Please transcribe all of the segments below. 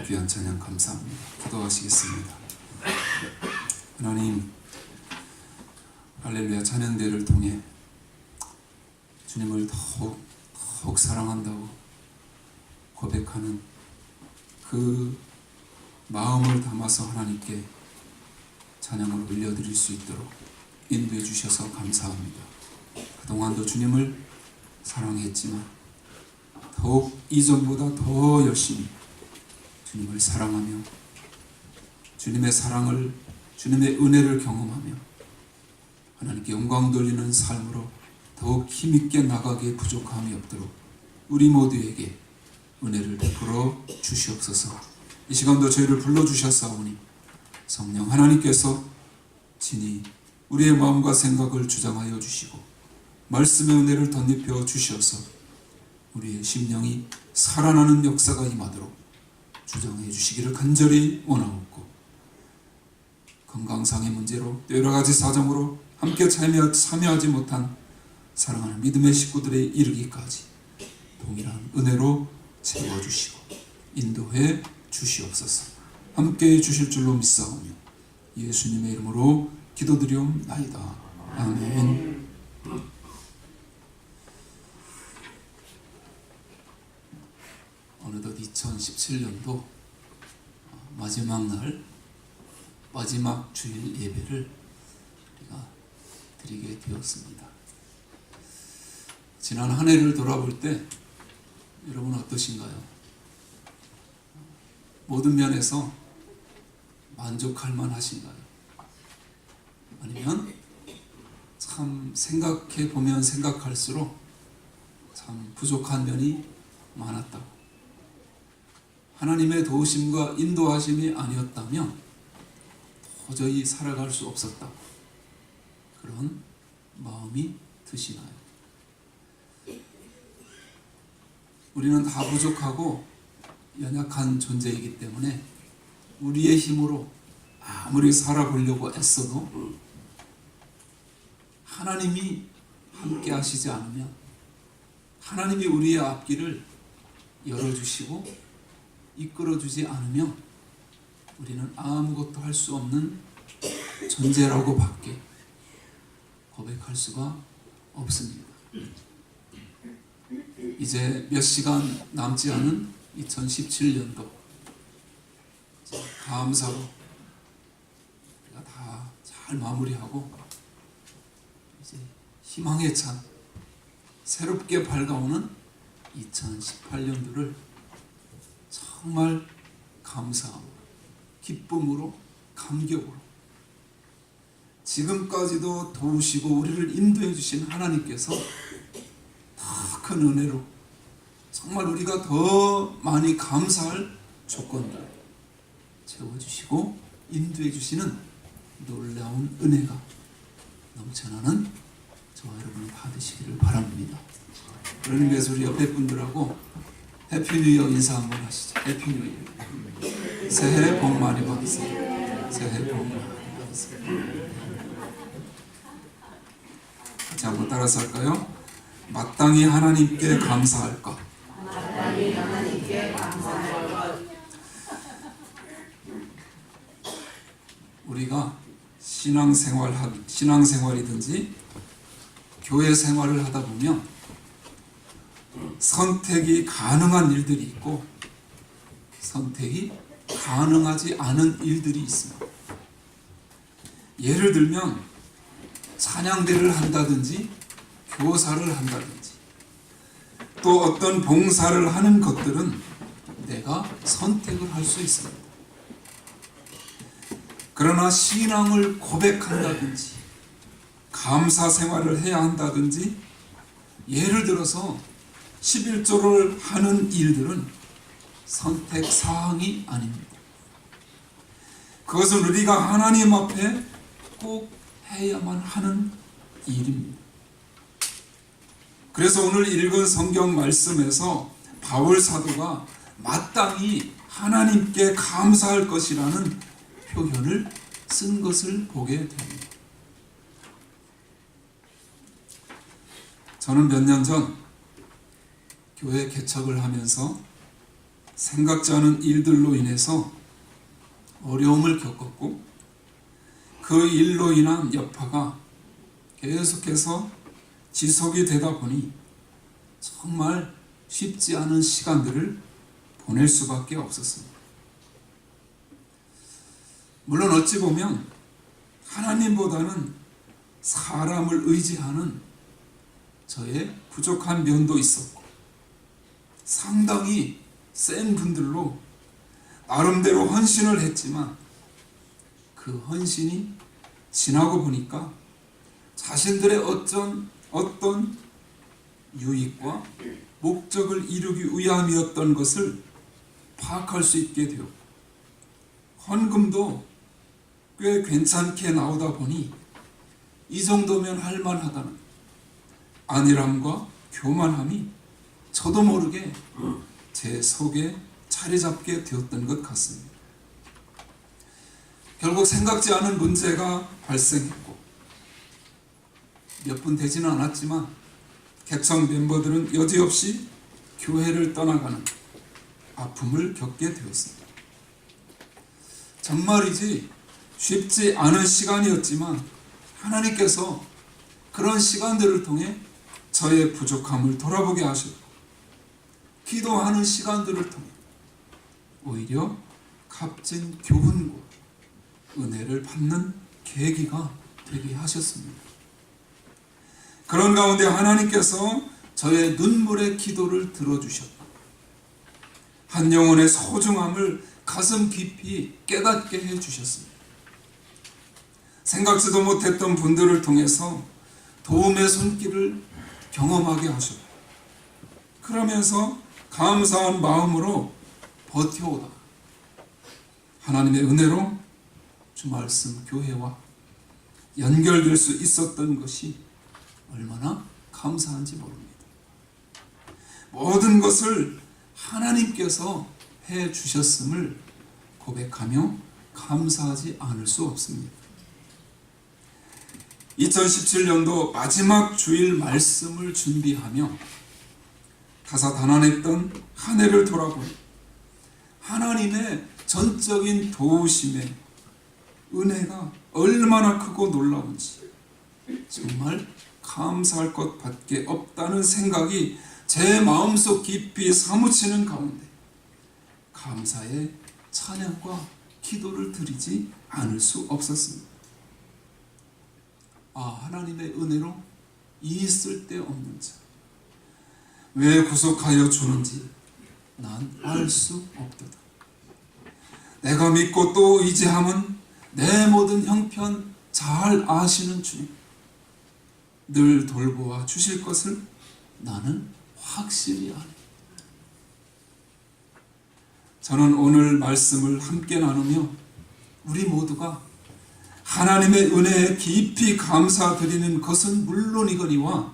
귀한 찬양 감사합니다. 기도하시겠습니다. 하나님, 할렐루야 찬양대를 통해 주님을 더욱 사랑한다고 고백하는 그 마음을 담아서 하나님께 찬양을 올려드릴 수 있도록 인도해 주셔서 감사합니다. 그동안도 주님을 사랑했지만 더욱 이전보다 더 열심히 주님을 사랑하며 주님의 사랑을, 주님의 은혜를 경험하며 하나님께 영광 돌리는 삶으로 더욱 힘있게 나가기에 부족함이 없도록 우리 모두에게 은혜를 베풀어 주시옵소서. 이 시간도 저희를 불러주셨사오니 성령 하나님께서 친히 우리의 마음과 생각을 주장하여 주시고 말씀의 은혜를 덧입혀 주셔서 우리의 심령이 살아나는 역사가 임하도록 주장해 주시기를 간절히 원하옵고, 건강상의 문제로 또 여러 가지 사정으로 함께 참여하지 못한 사랑하는 믿음의 식구들에 이르기까지 동일한 은혜로 채워주시고 인도해 주시옵소서. 함께해 주실 줄로 믿사오며 예수님의 이름으로 기도드리옵나이다. 아멘. 어느덧 2017년도 마지막 날, 마지막 주일 예배를 우리가 드리게 되었습니다. 지난 한 해를 돌아볼 때 여러분 어떠신가요? 모든 면에서 만족할 만하신가요? 아니면 참 생각해 보면 생각할수록 참 부족한 면이 많았다고, 하나님의 도우심과 인도하심이 아니었다면 도저히 살아갈 수 없었다, 그런 마음이 드시나요? 우리는 다 부족하고 연약한 존재이기 때문에 우리의 힘으로 아무리 살아보려고 애써도 하나님이 함께 하시지 않으면, 하나님이 우리의 앞길을 열어주시고 이끌어주지 않으면 우리는 아무것도 할 수 없는 존재라고 밖에 고백할 수가 없습니다. 이제 몇 시간 남지 않은 2017년도 감사로 우리가 다 잘 마무리하고 이제 희망에 찬 새롭게 밝아오는 2018년도를 정말 감사함으로, 기쁨으로, 감격으로 지금까지도 도우시고 우리를 인도해 주신 하나님께서 더 큰 은혜로 정말 우리가 더 많이 감사할 조건들을 채워주시고 인도해 주시는 놀라운 은혜가 넘쳐나는 저와 여러분이 받으시기를 바랍니다. 그러는 의미에서 우리 옆에 분들하고 해피 뉴 이어 인사 한번 하시죠. 해피 뉴 이어. 새해 복 많이 받으세요. 새해 복 많이 받으세요. 같이 한번 따라서 할까요? 마땅히 하나님께 감사할 것. 마땅히 하나님께 감사할 것. 우리가 신앙생활이든지 교회 생활을 하다 보면 선택이 가능한 일들이 있고 선택이 가능하지 않은 일들이 있습니다. 예를 들면 찬양대를 한다든지 교사를 한다든지 또 어떤 봉사를 하는 것들은 내가 선택을 할 수 있습니다. 그러나 신앙을 고백한다든지 감사 생활을 해야 한다든지 예를 들어서 11조를 하는 일들은 선택 사항이 아닙니다. 그것은 우리가 하나님 앞에 꼭 해야만 하는 일입니다. 그래서 오늘 읽은 성경 말씀에서 바울 사도가 마땅히 하나님께 감사할 것이라는 표현을 쓴 것을 보게 됩니다. 저는 몇 년 전 교회 개척을 하면서 생각지 않은 일들로 인해서 어려움을 겪었고 그 일로 인한 여파가 계속해서 지속이 되다 보니 정말 쉽지 않은 시간들을 보낼 수밖에 없었습니다. 물론 어찌 보면 하나님보다는 사람을 의지하는 저의 부족한 면도 있었고 상당히 센 분들로 나름대로 헌신을 했지만 그 헌신이 지나고 보니까 자신들의 어떤 유익과 목적을 이루기 위함이었던 것을 파악할 수 있게 되었고 헌금도 꽤 괜찮게 나오다 보니 이 정도면 할만하다는 안일함과 교만함이 저도 모르게 제 속에 자리 잡게 되었던 것 같습니다. 결국 생각지 않은 문제가 발생했고 몇 분 되지는 않았지만 개척 멤버들은 여지없이 교회를 떠나가는 아픔을 겪게 되었습니다. 정말이지 쉽지 않은 시간이었지만 하나님께서 그런 시간들을 통해 저의 부족함을 돌아보게 하셨고 기도하는 시간들을 통해 오히려 값진 교훈과 은혜를 받는 계기가 되게 하셨습니다. 그런 가운데 하나님께서 저의 눈물의 기도를 들어주셨다. 한 영혼의 소중함을 가슴 깊이 깨닫게 해주셨습니다. 생각지도 못했던 분들을 통해서 도움의 손길을 경험하게 하셨고 그러면서 감사한 마음으로 버텨오다 하나님의 은혜로 주 말씀 교회와 연결될 수 있었던 것이 얼마나 감사한지 모릅니다. 모든 것을 하나님께서 해 주셨음을 고백하며 감사하지 않을 수 없습니다. 2017년도 마지막 주일 말씀을 준비하며 다사다난했던 한 해를 돌아보니 하나님의 전적인 도우심의 은혜가 얼마나 크고 놀라운지 정말 감사할 것밖에 없다는 생각이 제 마음속 깊이 사무치는 가운데 감사의 찬양과 기도를 드리지 않을 수 없었습니다. 하나님의 은혜로 이 쓸데없는 자 왜 구속하여 주는지 난 알 수 없도다. 내가 믿고 또 의지함은 내 모든 형편 잘 아시는 주님, 늘 돌보아 주실 것을 나는 확실히 아네. 저는 오늘 말씀을 함께 나누며 우리 모두가 하나님의 은혜에 깊이 감사드리는 것은 물론이거니와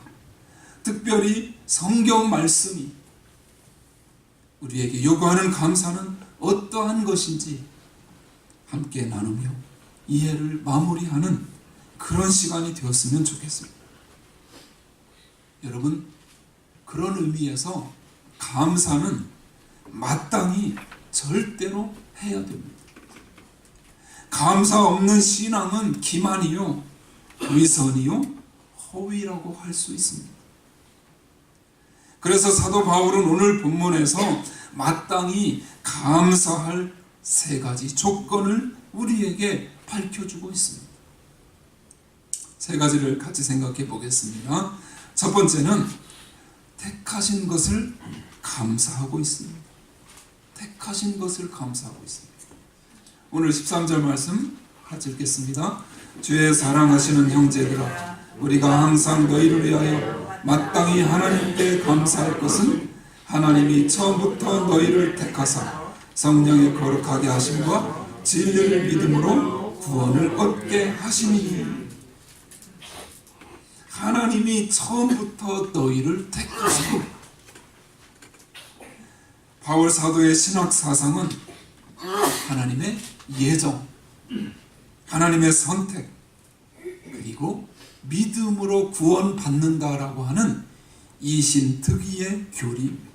특별히 성경 말씀이 우리에게 요구하는 감사는 어떠한 것인지 함께 나누며 이해를 마무리하는 그런 시간이 되었으면 좋겠습니다. 여러분, 그런 의미에서 감사는 마땅히 절대로 해야 됩니다. 감사 없는 신앙은 기만이요, 위선이요, 허위라고 할 수 있습니다. 그래서 사도 바울은 오늘 본문에서 마땅히 감사할 세 가지 조건을 우리에게 밝혀주고 있습니다. 세 가지를 같이 생각해 보겠습니다. 첫 번째는 택하신 것을 감사하고 있습니다. 택하신 것을 감사하고 있습니다. 오늘 13절 말씀 같이 읽겠습니다. 주의 사랑하시는 형제들아, 우리가 항상 너희를 위하여 마땅히 하나님께 감사할 것은 하나님이 처음부터 너희를 택하사 성령의 거룩하게 하심과 진리를 믿음으로 구원을 얻게 하시니. 하나님이 처음부터 너희를 택하사. 바울 사도의 신학 사상은 하나님의 예정, 하나님의 선택, 그리고 믿음으로 구원받는다라고 하는 이신특이의 교리입니다.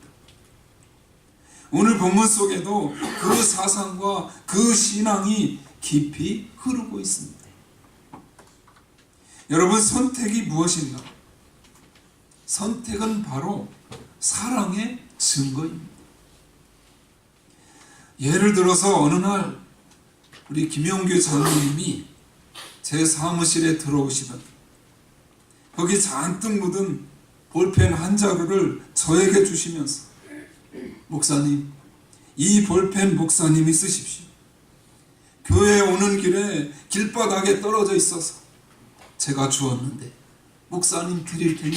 오늘 본문 속에도 그 사상과 그 신앙이 깊이 흐르고 있습니다. 여러분, 선택이 무엇인가? 선택은 바로 사랑의 증거입니다. 예를 들어서 어느 날 우리 김영규 장로님이 제 사무실에 들어오시던 거기 잔뜩 묻은 볼펜 한 자루를 저에게 주시면서, 목사님, 이 볼펜 목사님이 쓰십시오. 교회에 오는 길에 길바닥에 떨어져 있어서 제가 주었는데 목사님 드릴 테니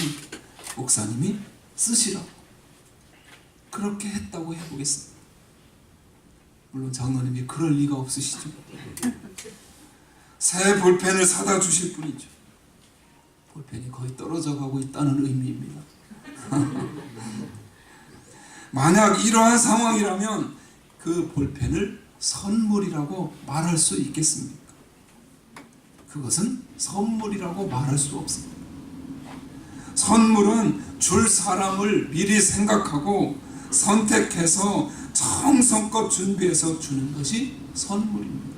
목사님이 쓰시라고. 그렇게 했다고 해보겠습니다. 물론 장로님이 그럴 리가 없으시죠. 새 볼펜을 사다 주실 뿐이죠. 볼펜이 거의 떨어져 가고 있다는 의미입니다. 만약 이러한 상황이라면 그 볼펜을 선물이라고 말할 수 있겠습니까? 그것은 선물이라고 말할 수 없습니다. 선물은 줄 사람을 미리 생각하고 선택해서 정성껏 준비해서 주는 것이 선물입니다.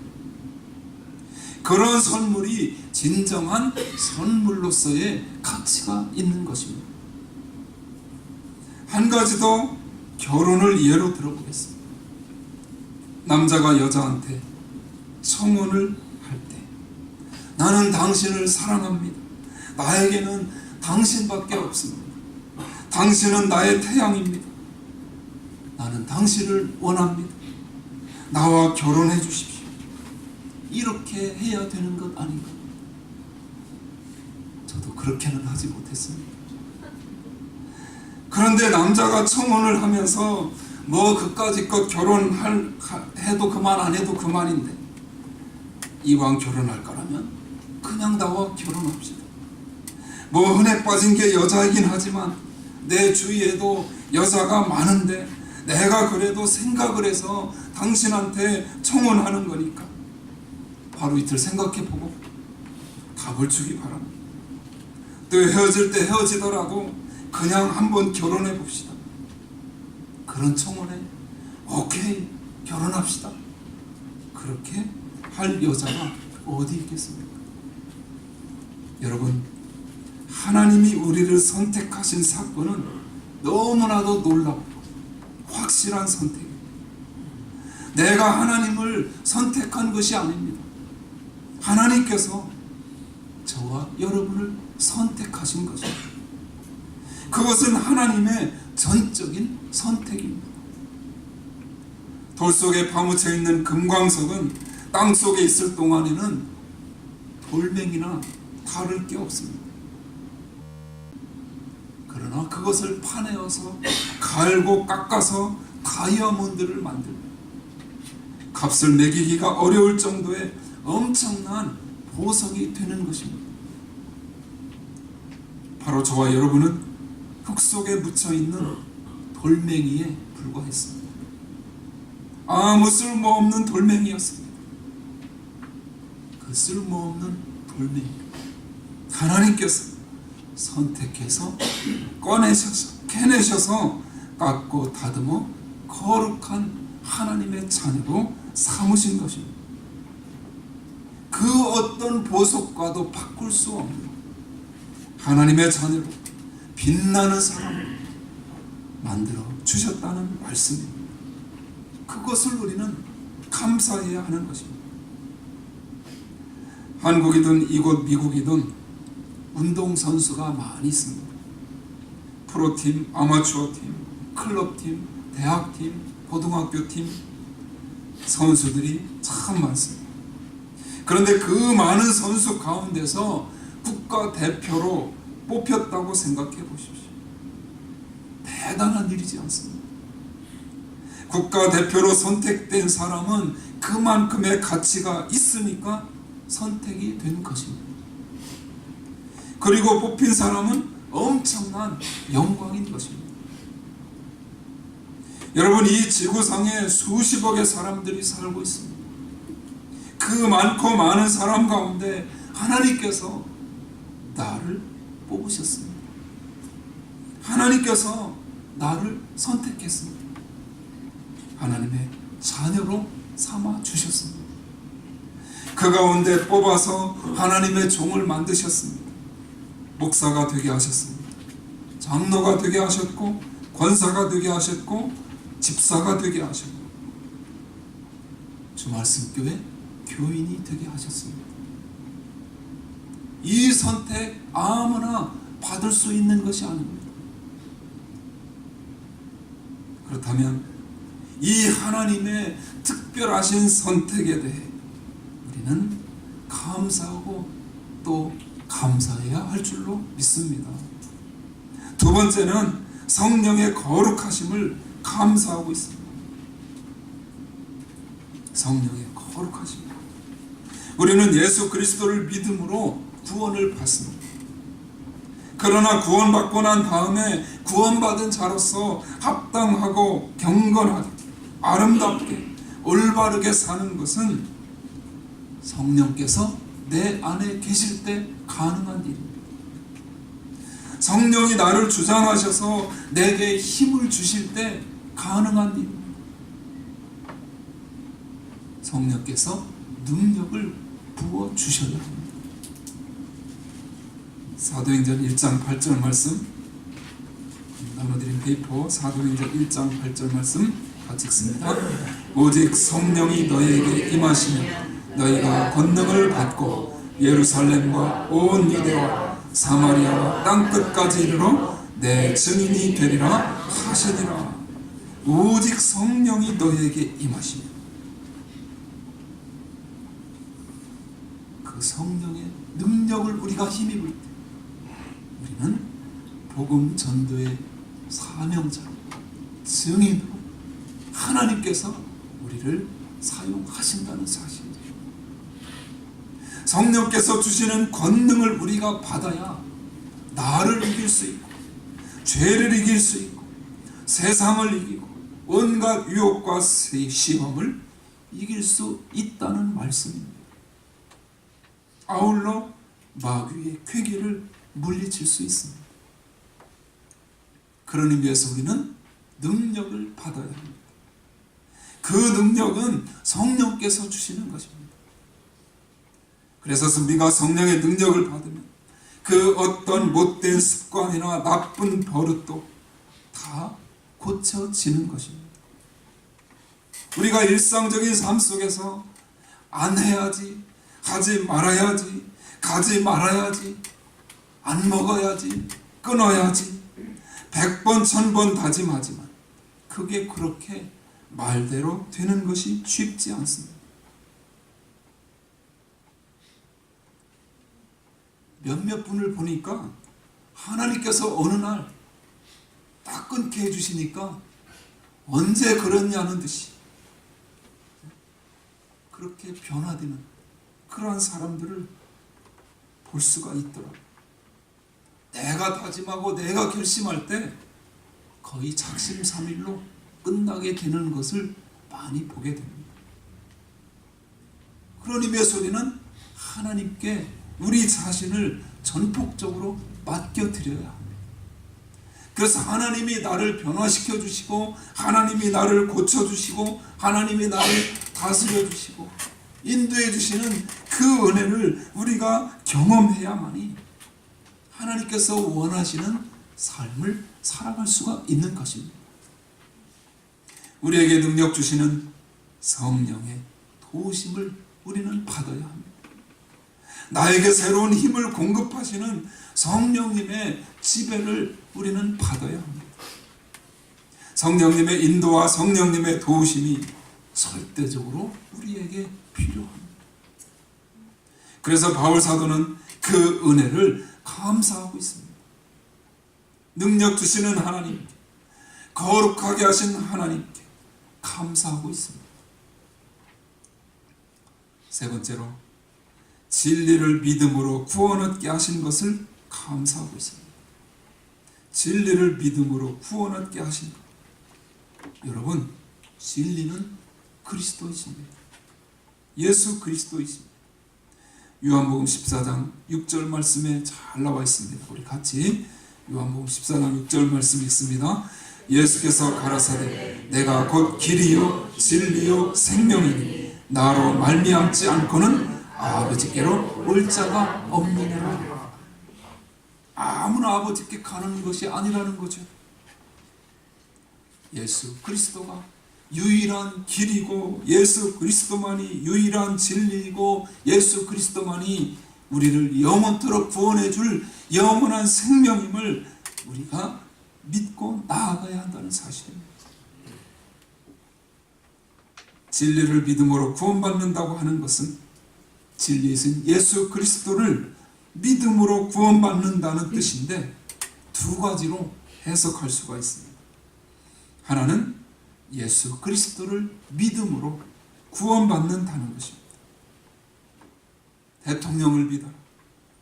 그런 선물이 진정한 선물로서의 가치가 있는 것입니다. 한 가지 더 결혼을 예로 들어보겠습니다. 남자가 여자한테 청혼을 할 때, 나는 당신을 사랑합니다. 나에게는 당신밖에 없습니다. 당신은 나의 태양입니다. 나는 당신을 원합니다. 나와 결혼해 주십시오. 이렇게 해야 되는 것 아닌가? 저도 그렇게는 하지 못했습니다. 그런데 남자가 청혼을 하면서 뭐 그까짓 결혼해도 그만 안 해도 그만인데, 이왕 결혼할 거라면 그냥 나와 결혼합시다. 뭐 흔해 빠진 게 여자이긴 하지만 내 주위에도 여자가 많은데 내가 그래도 생각을 해서 당신한테 청혼하는 거니까 하루 이틀 생각해보고 답을 주기 바랍니다. 또 헤어질 때 헤어지더라도 그냥 한번 결혼해 봅시다. 그런 청혼에 오케이 결혼합시다. 그렇게 할 여자가 어디 있겠습니까? 여러분, 하나님이 우리를 선택하신 사건은 너무나도 놀랍고 확실한 선택입니다. 내가 하나님을 선택한 것이 아닙니다. 하나님께서 저와 여러분을 선택하신 것입니다. 그것은 하나님의 전적인 선택입니다. 돌 속에 파묻혀 있는 금광석은 땅 속에 있을 동안에는 돌멩이나 다를 게 없습니다. 그러나 그것을 파내어서 갈고 깎아서 다이아몬드를 만들고 값을 매기기가 어려울 정도의 엄청난 보석이 되는 것입니다. 바로 저와 여러분은 흙 속에 묻혀있는 돌멩이에 불과했습니다. 아무 쓸모없는 돌멩이였습니다. 그 쓸모없는 돌멩이 하나님께서 선택해서 꺼내셔서 캐내셔서 깎고 다듬어 거룩한 하나님의 자녀로 삼으신 것입니다. 그 어떤 보석과도 바꿀 수 없는 하나님의 자녀로 빛나는 사람을 만들어 주셨다는 말씀입니다. 그것을 우리는 감사해야 하는 것입니다. 한국이든 이곳 미국이든 운동선수가 많이 있습니다. 프로팀, 아마추어팀, 클럽팀, 대학팀, 고등학교팀 선수들이 참 많습니다. 그런데 그 많은 선수 가운데서 국가대표로 뽑혔다고 생각해 보십시오. 대단한 일이지 않습니까? 국가대표로 선택된 사람은 그만큼의 가치가 있으니까 선택이 된 것입니다. 그리고 뽑힌 사람은 엄청난 영광인 것입니다. 여러분, 이 지구상에 수십억의 사람들이 살고 있습니다. 그 많고 많은 사람 가운데 하나님께서 나를 뽑으셨습니다. 하나님께서 나를 선택했습니다. 하나님의 자녀로 삼아 주셨습니다. 그 가운데 뽑아서 하나님의 종을 만드셨습니다. 목사가 되게 하셨습니다. 장로가 되게 하셨고, 권사가 되게 하셨고, 집사가 되게 하셨고, 주말씀교회 교인이 되게 하셨습니다. 이 선택 아무나 받을 수 있는 것이 아닙니다. 그렇다면 이 하나님의 특별하신 선택에 대해 우리는 감사하고 또 감사해야 할 줄로 믿습니다. 두 번째는 성령의 거룩하심을 감사하고 있습니다. 성령의 거룩하심. 우리는 예수 그리스도를 믿음으로 구원을 받습니다. 그러나 구원받고 난 다음에 구원받은 자로서 합당하고 경건하게 아름답게 올바르게 사는 것은 성령께서 내 안에 계실 때 가능한 일입니다. 성령이 나를 주장하셔서 내게 힘을 주실 때 가능한 일입니다. 성령께서 능력을 부어 주셔야 합니다. 사도행전 1장 8절 말씀, 나눠드린 페이퍼 사도행전 1장 8절 말씀 같이 읽습니다. 오직 성령이 너희에게 임하시면 너희가 권능을 받고 예루살렘과 온 유대와 사마리아와 땅끝까지 이르러 내 증인이 되리라 하시니라. 오직 성령이 너희에게 임하시면, 그 성령의 능력을 우리가 힘입을 때 우리는 복음 전도의 사명자, 증인으로 하나님께서 우리를 사용하신다는 사실입니다. 성령께서 주시는 권능을 우리가 받아야 나를 이길 수 있고, 죄를 이길 수 있고, 세상을 이기고 온갖 유혹과 시험을 이길 수 있다는 말씀입니다. 아울러 마귀의 쾌기를 물리칠 수 있습니다. 그런 의미에서 우리는 능력을 받아야 합니다. 그 능력은 성령께서 주시는 것입니다. 그래서 우리가 성령의 능력을 받으면 그 어떤 못된 습관이나 나쁜 버릇도 다 고쳐지는 것입니다. 우리가 일상적인 삶 속에서 안 해야지, 하지 말아야지, 가지 말아야지, 안 먹어야지, 끊어야지 100번 1000번 다짐하지만 그게 그렇게 말대로 되는 것이 쉽지 않습니다. 몇몇 분을 보니까 하나님께서 어느 날 딱 끊게 해주시니까 언제 그랬냐는 듯이 그렇게 변화되는 그러한 사람들을 볼 수가 있더라고요. 내가 다짐하고 내가 결심할 때 거의 작심삼일로 끝나게 되는 것을 많이 보게 됩니다. 그런 의미에서 우리는 하나님께 우리 자신을 전폭적으로 맡겨드려야 합니다. 그래서 하나님이 나를 변화시켜 주시고 하나님이 나를 고쳐주시고 하나님이 나를 다스려 주시고 인도해 주시는 그 은혜를 우리가 경험해야만이 하나님께서 원하시는 삶을 살아갈 수가 있는 것입니다. 우리에게 능력 주시는 성령의 도우심을 우리는 받아야 합니다. 나에게 새로운 힘을 공급하시는 성령님의 지배를 우리는 받아야 합니다. 성령님의 인도와 성령님의 도우심이 절대적으로 우리에게 필요합니다. 그래서 바울 사도는 그 은혜를 감사하고 있습니다. 능력 주시는 하나님께, 거룩하게 하신 하나님께 감사하고 있습니다. 세 번째로 진리를 믿음으로 구원 얻게 하신 것을 감사하고 있습니다. 진리를 믿음으로 구원 얻게 하신 것. 여러분, 진리는 그리스도이십니다. 예수 그리스도이십니다. 요한복음 14장 6절 말씀에 잘 나와 있습니다. 우리 같이 요한복음 14장 6절 말씀 읽습니다. 예수께서 가라사대 내가 곧 길이요 진리요 생명이니 나로 말미암지 않고는 아버지께로 올 자가 없느니라. 아무나 아버지께 가는 것이 아니라는 거죠. 예수 그리스도가 유일한 길이고 예수 그리스도만이 유일한 진리이고 예수 그리스도만이 우리를 영원토록 구원해 줄 영원한 생명임을 우리가 믿고 나아가야 한다는 사실입니다. 진리를 믿음으로 구원받는다고 하는 것은 진리이신 예수 그리스도를 믿음으로 구원받는다는 뜻인데 두 가지로 해석할 수가 있습니다. 하나는 예수 그리스도를 믿음으로 구원받는다는 것입니다. 대통령을 믿어라.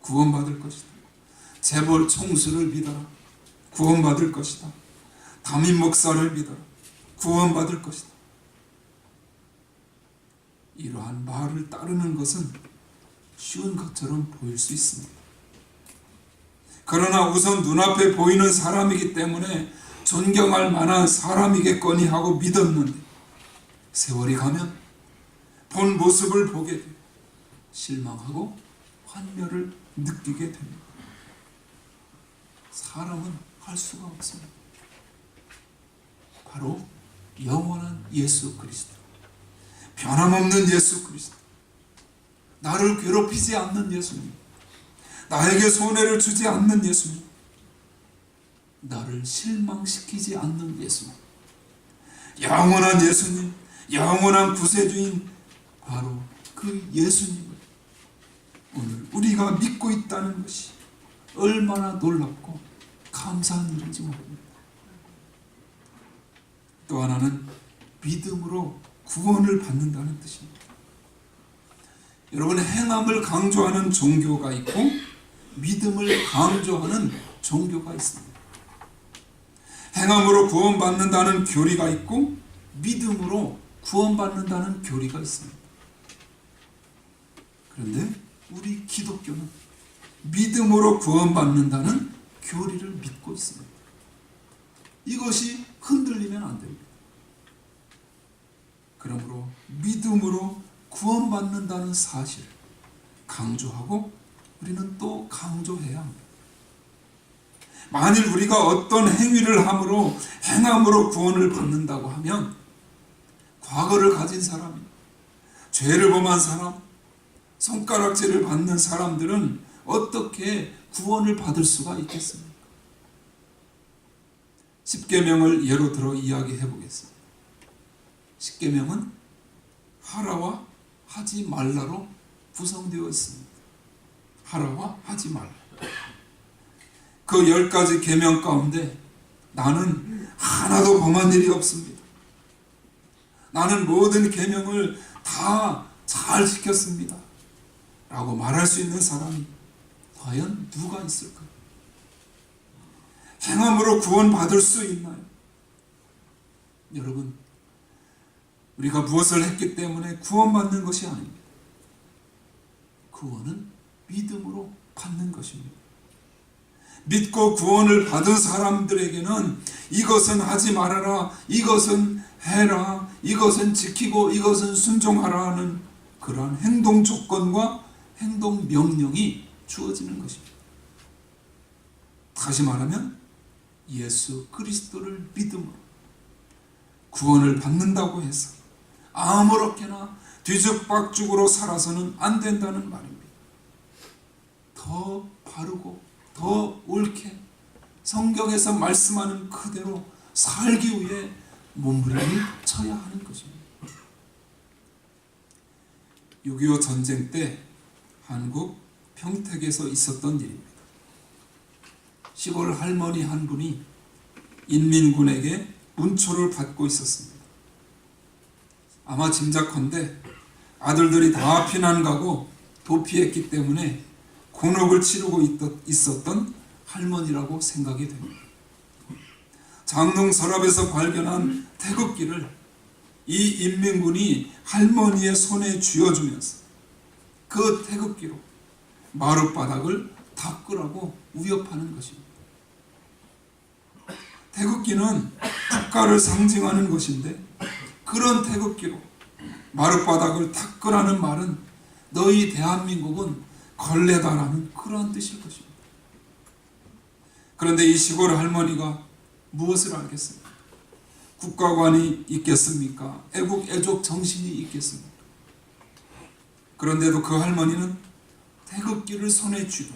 구원받을 것이다. 재벌 총수를 믿어라. 구원받을 것이다. 담임 목사를 믿어라. 구원받을 것이다. 이러한 말을 따르는 것은 쉬운 것처럼 보일 수 있습니다. 그러나 우선 눈앞에 보이는 사람이기 때문에 존경할 만한 사람이겠거니 하고 믿었는데 세월이 가면 본 모습을 보게 되고 실망하고 환멸을 느끼게 됩니다. 사람은 할 수가 없습니다. 바로 영원한 예수 그리스도, 변함없는 예수 그리스도, 나를 괴롭히지 않는 예수님, 나에게 손해를 주지 않는 예수님, 나를 실망시키지 않는 예수님, 영원한 예수님, 영원한 구세주인 바로 그 예수님을 오늘 우리가 믿고 있다는 것이 얼마나 놀랍고 감사한 일인지 모릅니다. 또 하나는 믿음으로 구원을 받는다는 뜻입니다. 여러분, 행함을 강조하는 종교가 있고 믿음을 강조하는 종교가 있습니다. 행함으로 구원받는다는 교리가 있고 믿음으로 구원받는다는 교리가 있습니다. 그런데 우리 기독교는 믿음으로 구원받는다는 교리를 믿고 있습니다. 이것이 흔들리면 안 됩니다. 그러므로 믿음으로 구원받는다는 사실을 강조하고 우리는 또 강조해야 합니다. 만일 우리가 어떤 행위를 함으로 행함으로 구원을 받는다고 하면 과거를 가진 사람, 죄를 범한 사람, 손가락질을 받는 사람들은 어떻게 구원을 받을 수가 있겠습니까? 십계명을 예로 들어 이야기해 보겠습니다. 십계명은 하라와 하지 말라로 구성되어 있습니다. 하라와 하지 말라. 그 10가지 계명 가운데 나는 하나도 범한 일이 없습니다. 나는 모든 계명을 다 잘 지켰습니다. 라고 말할 수 있는 사람이 과연 누가 있을까요? 행함으로 구원받을 수 있나요? 여러분, 우리가 무엇을 했기 때문에 구원받는 것이 아닙니다. 구원은 믿음으로 받는 것입니다. 믿고 구원을 받은 사람들에게는 이것은 하지 말아라, 이것은 해라, 이것은 지키고 이것은 순종하라 하는 그러한 행동 조건과 행동 명령이 주어지는 것입니다. 다시 말하면 예수 그리스도를 믿음으로 구원을 받는다고 해서 아무렇게나 뒤죽박죽으로 살아서는 안 된다는 말입니다. 더 바르고 더 옳게 성경에서 말씀하는 그대로 살기 위해 몸부림을 쳐야 하는 것입니다. 6.25 전쟁 때 한국 평택에서 있었던 일입니다. 시골 할머니 한 분이 인민군에게 문초를 받고 있었습니다. 아마 짐작컨대 아들들이 다 피난 가고 도피했기 때문에 곤혹을 치르고 있었던 할머니라고 생각이 됩니다. 장롱 서랍에서 발견한 태극기를 이 인민군이 할머니의 손에 쥐어주면서 그 태극기로 마룻바닥을 닦으라고 위협하는 것입니다. 태극기는 국가를 상징하는 것인데 그런 태극기로 마룻바닥을 닦으라는 말은 너희 대한민국은 걸레다라는 그러한 뜻일 것입니다. 그런데 이 시골 할머니가 무엇을 알겠습니까? 국가관이 있겠습니까? 애국 애족 정신이 있겠습니까? 그런데도 그 할머니는 태극기를 손에 쥐고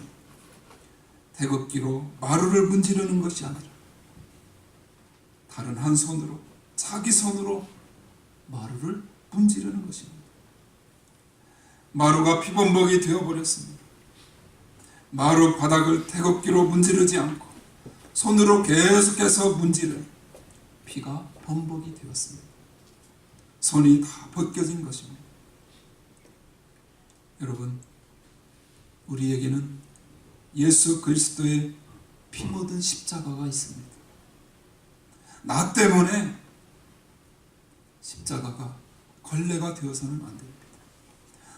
태극기로 마루를 문지르는 것이 아니라 다른 한 손으로 자기 손으로 마루를 문지르는 것입니다. 마루가 피범벅이 되어버렸습니다. 마루 바닥을 태극기로 문지르지 않고 손으로 계속해서 문지르 피가 범벅이 되었습니다. 손이 다 벗겨진 것입니다. 여러분, 우리에게는 예수 그리스도의 피 묻은 십자가가 있습니다. 나 때문에 십자가가 걸레가 되어서는 안 됩니다.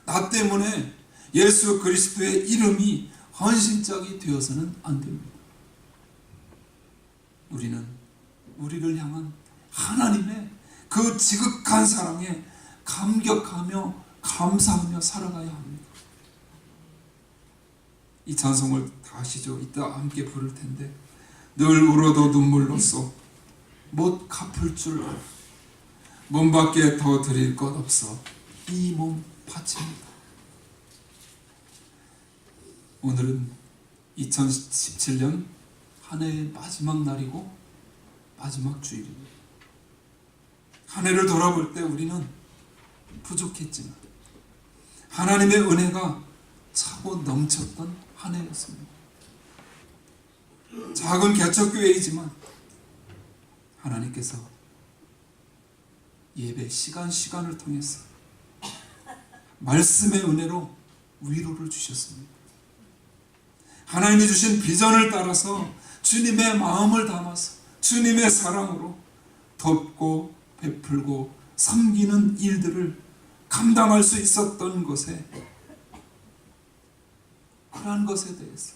나 때문에 예수 그리스도의 이름이 헌신짝이 되어서는 안 됩니다. 우리는 우리를 향한 하나님의 그 지극한 사랑에 감격하며 감사하며 살아가야 합니다. 이 찬송을 다 아시죠? 이따 함께 부를 텐데 늘 울어도 눈물로써 못 갚을 줄 알아 몸밖에 더 드릴 것 없어 이 몸 바칩니다. 오늘은 2017년 한 해의 마지막 날이고 마지막 주일입니다. 한 해를 돌아볼 때 우리는 부족했지만 하나님의 은혜가 차고 넘쳤던 한 해였습니다. 작은 개척교회이지만 하나님께서 예배 시간을 통해서 말씀의 은혜로 위로를 주셨습니다. 하나님이 주신 비전을 따라서 주님의 마음을 담아서 주님의 사랑으로 돕고 베풀고 섬기는 일들을 감당할 수 있었던 것에 그러한 것에 대해서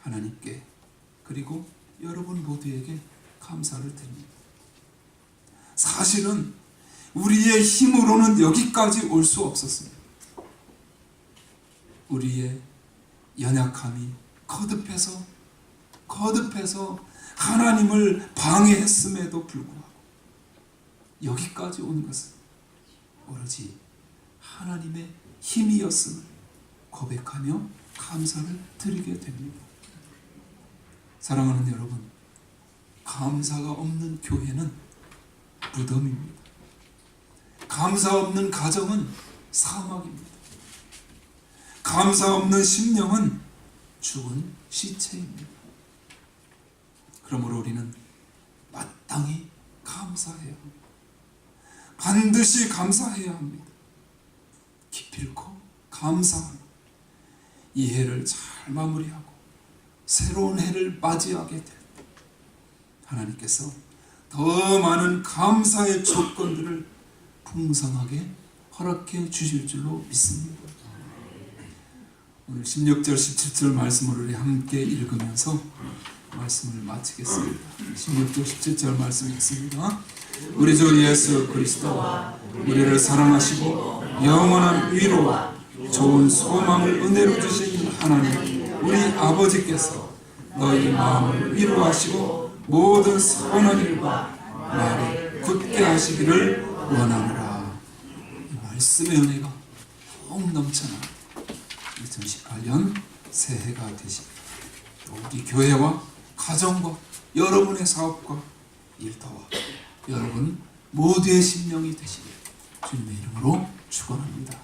하나님께 그리고 여러분 모두에게 감사를 드립니다. 사실은 우리의 힘으로는 여기까지 올 수 없었습니다. 우리의 연약함이 거듭해서 하나님을 방해했음에도 불구하고 여기까지 온 것은 오로지 하나님의 힘이었음을 고백하며 감사를 드리게 됩니다. 사랑하는 여러분, 감사가 없는 교회는 무덤입니다. 감사 없는 가정은 사막입니다. 감사 없는 심령은 죽은 시체입니다. 그러므로 우리는 마땅히 감사해야 합니다. 반드시 감사해야 합니다. 기필코 감사하며 이 해를 잘 마무리하고 새로운 해를 맞이하게 될 때 하나님께서 더 많은 감사의 조건들을 풍성하게 허락해 주실 줄로 믿습니다. 오늘 16절 17절 말씀을 우리 함께 읽으면서 말씀을 마치겠습니다. 16절 17절 말씀 읽습니다. 우리 주 예수 그리스도와 우리를 사랑하시고 영원한 위로와 좋은 소망을 은혜로 주신 하나님 우리 아버지께서 너희 마음을 위로하시고 모든 선한 일과 말을 굳게 하시기를 원하노라. 이 말씀의 은혜가 더욱 넘쳐나 2018년 새해가 되십니다. 또 우리 교회와 가정과 여러분의 사업과 일터와 여러분 모두의 심령이 되시길 주님의 이름으로 축원합니다.